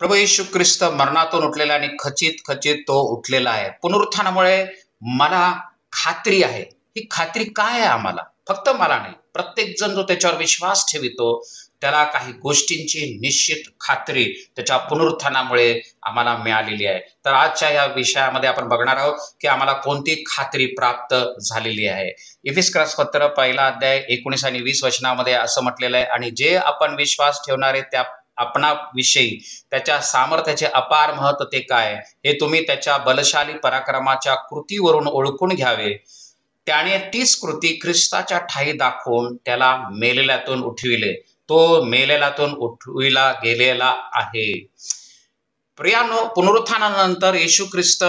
प्रभू येशू ख्रिस्त मरणातून उठलेला आणि खचित खचित तो उठलेला आहे. पुनरुत्थानामुळे मला खात्री आहे. ही खात्री काय आहे आम्हाला? फक्त मला नाही, प्रत्येक जण जो त्याच्यावर विश्वास ठेवितो त्याला काही गोष्टींची निश्चित खात्री त्याच्या पुनरुत्थानामुळे आम्हाला मिळालेली आहे. तर आजच्या या विषयामध्ये आपण बघणार आहोत की आम्हाला कोणती खात्री प्राप्त झालेली आहे. इफिसियन्स पत्र 1 अध्याय 19 आणि 20 वचनामध्ये असं म्हटलेलं आहे, आणि जे आपण विश्वास ठेवणारे त्या आपणाविषयी त्याच्या सामर्थ्याचे अपार महत्त्व ते काय हे तुम्ही त्याच्या बलशाली पराक्रमाच्या कृतीवरून ओळखून घ्यावे. त्याने तीच कृती ख्रिस्ताच्या ठायी दाखवून त्याला मेलेल्यातून उठविले. तो मेलेल्यातून उठविला गेलेला आहे. प्रियानो, पुनरुत्थानानंतर येशू ख्रिस्त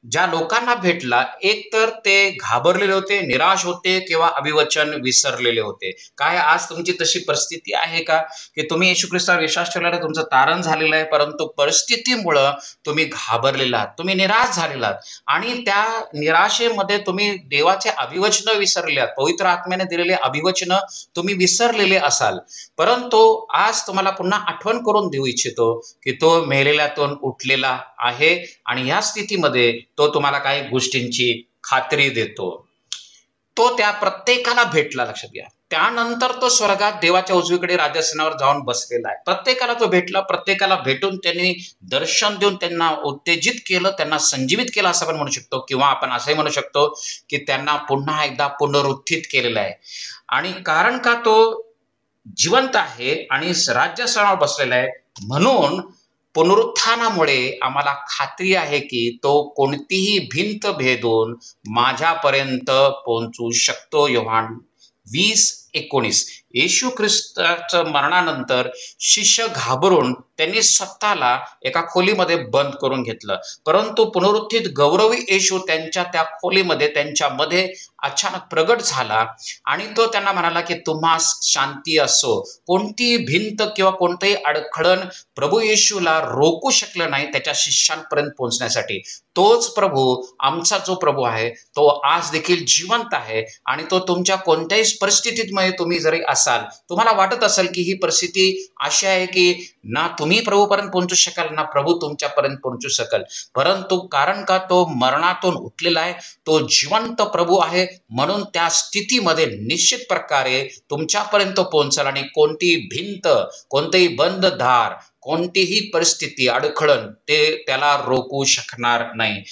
ज्या लोकांना भेटला, एक तर ते घाबरलेले होते, निराश होते किंवा अभिवचन विसरलेले होते. काय आज तुमची तशी परिस्थिती आहे का की तुम्ही येशू ख्रिस्तावर विश्वास ठेवलेला, तुमचं तारण झालेलं आहे, परंतु परिस्थितीमुळं तुम्ही घाबरलेला आहात, तुम्ही निराश झालेला आहात आणि त्या निराशेमध्ये तुम्ही देवाचे अभिवचन विसरले आहात, पवित्र आत्म्याने दिलेले अभिवचन तुम्ही विसरलेले असाल. परंतु आज तुम्हाला पुन्हा आठवण करून देऊ इच्छितो की तो मेलेल्यातून उठलेला आहे आणि या स्थितीमध्ये तो तुम्हाला काही गोष्टींची खात्री देतो. तो त्या प्रत्येकाला भेटला, लक्षात घ्या. त्यानंतर तो स्वर्गात देवाच्या उजवीकडे राजसिंहावर जाऊन बसलेला आहे. प्रत्येकाला तो भेटला, प्रत्येकाला भेटून त्यांनी दर्शन देऊन त्यांना उत्तेजित केलं, त्यांना संजीवित केलं असं आपण म्हणू शकतो, किंवा आपण असंही म्हणू शकतो की त्यांना पुन्हा एकदा पुनरुत्थित केलेलं आहे. आणि कारण का तो जिवंत आहे आणि राज्यस्थानावर बसलेला आहे, म्हणून पुनरुत्थानामुळे आम्हाला खात्री आहे की तो कोणतीही भिंत भेदून माझ्यापर्यंत पोहोचू शकतो. योहान 20:19. येशू ख्रिस्ताच्या मरणानंतर शिष्य घाबरून त्यांनी स्वतःला एका खोलीमध्ये बंद करून घेतलं, परंतु पुनरुत्थित गौरवी येशू त्यांच्या त्या खोलीमध्ये त्यांच्यामध्ये अचानक प्रगट झाला आणि तो त्यांना म्हणाला की तुम्हास शांती असो. कोणतीही भिंत किंवा कोणतंही अडखळण प्रभू येशूला रोखू शकलं नाही त्याच्या शिष्यांपर्यंत पोहोचण्यासाठी. तोच प्रभू, आमचा जो प्रभू आहे, तो आज देखील जिवंत आहे आणि तो तुमच्या कोणत्याही परिस्थितीमध्ये तुम्ही जरी असाल, तुम्हाला वाटत असेल की ही परिस्थिती अशी आहे की ना तुम्ही प्रभूपर्यंत पोहोचू शकाल ना प्रभू तुमच्यापर्यंत पोहोचू शकाल, परंतु कारण का तो मरणातून उठलेला आहे, तो जिवंत प्रभू आहे, म्हणून त्या स्थितीमध्ये निश्चित प्रकारे तुमच्यापर्यंत पोहोचेल आणि कोणतीही भिंत, कोणतेही बंद दार, कोणतीही परिस्थिती, अडखळण ते त्याला रोखू शकणार नाही.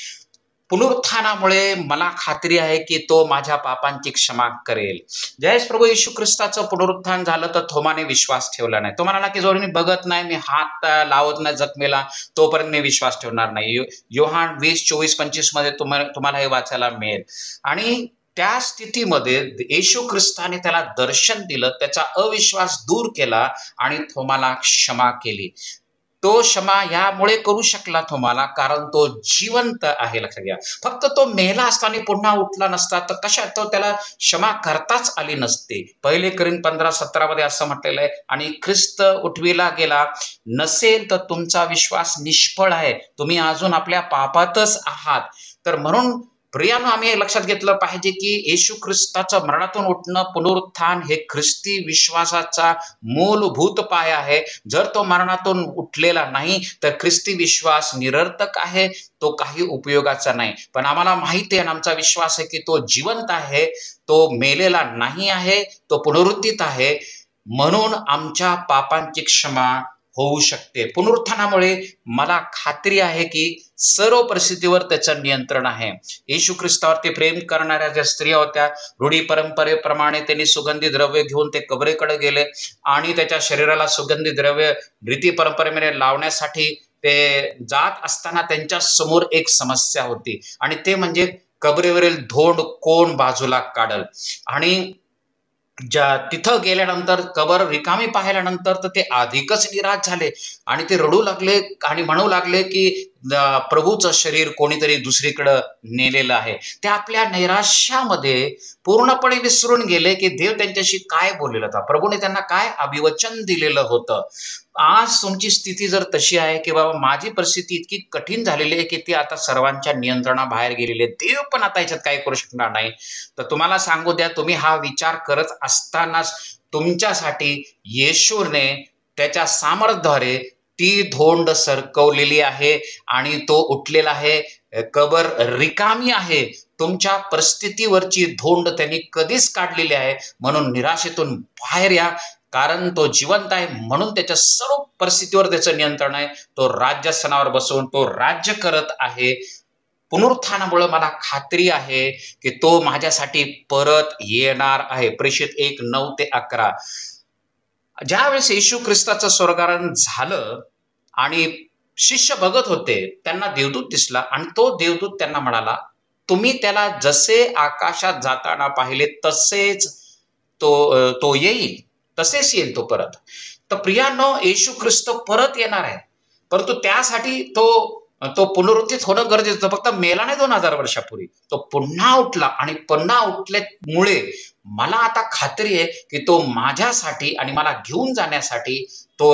पुनरुत्थानामुळे मला खात्री आहे की तो माझ्या पापांची क्षमा करेल. ज्यावेळेस प्रभू येशू ख्रिस्ताचं पुनरुत्थान झालं तर थोमाने विश्वास ठेवला नाही. तो म्हणाला की जोवर मी बघत नाही, मी हात लावत नाही जखमेला, तोपर्यंत मी विश्वास ठेवणार नाही. योहान 20:24-25 मध्ये तुम्हाला हे वाचायला मिळेल. आणि त्या स्थितीमध्ये येशू ख्रिस्ताने त्याला दर्शन दिलं, त्याचा अविश्वास दूर केला आणि थोमाला क्षमा केली. तो क्षमा यामुळे करू शकला थोमाला कारण तो जिवंत आहे. लक्षात घ्या, फक्त तो मेला असताना पुन्हा उठला नसता तर कशा तो त्याला क्षमा करताच आली नसते. 1 कोरिंथ 15:17 मध्ये असं म्हटलेलं आहे, आणि ख्रिस्त उठविला गेला नसेल तर तुमचा विश्वास निष्फळ आहे, तुम्ही अजून आपल्या पापातच आहात. तर म्हणून प्रियानो, आम्ही हे लक्षात घेतलं पाहिजे की येशू ख्रिस्ताचं मरणातून उठणं, पुनरुत्थान हे ख्रिस्ती विश्वासाचा मूलभूत पाया आहे. जर तो मरणातून उठलेला नाही तर ख्रिस्ती विश्वास निरर्थक आहे, तो काही उपयोगाचा नाही. पण आम्हाला माहिती आहे, आमचा विश्वास आहे की तो जिवंत आहे, तो मेलेला नाही आहे, तो पुनरुत्थित आहे, म्हणून आमच्या पापांची क्षमा होऊ शकते. पुनरुत्थानामुळे मला खात्री आहे की सर्व परिस्थितीवर त्याचं नियंत्रण आहे. येशू ख्रिस्तावरती प्रेम करणाऱ्या ज्या स्त्रिया होत्या, रूढी परंपरेप्रमाणे त्यांनी सुगंधी द्रव्य घेऊन ते कबरेकडे गेले आणि त्याच्या शरीराला सुगंधी द्रव्य रीती परंपरेमध्ये लावण्यासाठी ते जात असताना त्यांच्या समोर एक समस्या होती, आणि ते म्हणजे कबरेवरील धोंड कोण बाजूला काढल. आणि तिथं गेल्यानंतर कबर रिकामी पाहिल्यानंतर तर ते अधिकच निराश झाले आणि ते रडू लागले आणि म्हणू लागले की प्रभूचं शरीर कोणीतरी दुसरीकडे नेलेलं आहे. ते आपल्या नैराश्यामध्ये पूर्णपणे विसरून गेले की देव त्यांच्याशी काय बोललेलं होतं, प्रभूने त्यांना काय अभिवचन दिलेलं होतं. आज तुमची स्थिती जर तशी आहे की बाबा माझी परिस्थिती इतकी कठीण झालेली आहे की ती आता सर्वांच्या नियंत्रणाबाहेर गेलेली आहे, देव पण आता याच्यात काय करू शकणार नाही, तर तुम्हाला सांगू द्या, तुम्ही हा विचार करत असतानाच तुमच्यासाठी येशूने त्याच्या सामर्थ्याद्वारे ती धोंड सरकवलेली आहे आणि तो उठलेला आहे. कबर रिकामी आहे. तुमच्या परिस्थितीवरची धोंड त्यांनी कधीच काढलेली आहे. म्हणून निराशेतून बाहेर या, कारण तो जिवंत आहे. म्हणून त्याच्या सर्व परिस्थितीवर त्याचं नियंत्रण आहे. तो राज्यासनावर बसून तो राज्य करत आहे. पुनरुत्थानामुळे मला खात्री आहे की तो माझ्यासाठी परत येणार आहे. प्रेषित 1:9-11. ज्यावेळेस येशू ख्रिस्ताचं स्वर्गारोहण झालं आणि शिष्य बघत होते, त्यांना देवदूत दिसला आणि तो देवदूत त्यांना म्हणाला, तुम्ही त्याला जसे आकाशात जाताना पाहिले तसेच तो येईल, तसेच येईल तो परत. तर प्रियांनो, येशू ख्रिस्त परत येणार आहे, परंतु त्यासाठी तो तो पुनरुत्थित होणं गरजेचं. फक्त मेला नाही 2000 वर्षापूर्वी, तो पुन्हा उठला आणि पुन्हा उठल्यामुळे मला आता खात्री आहे की तो माझ्यासाठी आणि मला घेऊन जाण्यासाठी तो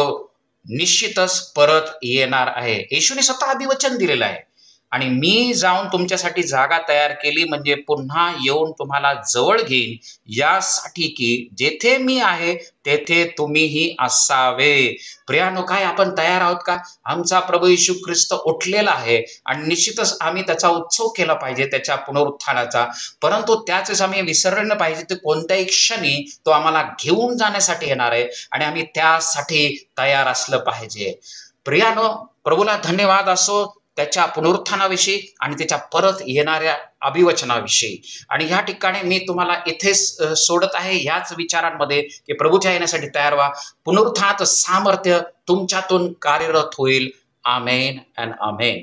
निश्चितच परत येणार आहे. येशूने स्वतः अभिवचन दिलेलं आहे, आणि मी जाऊन तुमच्यासाठी जागा तयार केली म्हणजे पुन्हा येऊन तुम्हाला जवळ घेईन, यासाठी की जेथे मी आहे तेथे तुम्हीही असावे. प्रियानो, काय आपण तयार आहोत का? आमचा प्रभू येशू ख्रिस्त उठलेला आहे आणि निश्चितच आम्ही त्याचा उत्सव केला पाहिजे, त्याच्या पुनरुत्थानाचा. परंतु त्याच वेळेस आम्ही विसरलं नाही पाहिजे, ते कोणत्याही क्षणी तो आम्हाला घेऊन जाण्यासाठी येणार आहे आणि आम्ही त्यासाठी तयार असलं पाहिजे. प्रियानो, प्रभूला धन्यवाद असो त्याच्या पुनरुत्थानाविषयी आणि त्याच्या परत येणाऱ्या अभिवचनाविषयी. आणि ह्या ठिकाणी मी तुम्हाला इथेच सोडत आहे, ह्याच विचारांमध्ये, की प्रभूच्या येण्यासाठी तयार व्हा. पुनरुत्थानाचं सामर्थ्य तुमच्यातून कार्यरत होईल. आमेन अँड आमेन.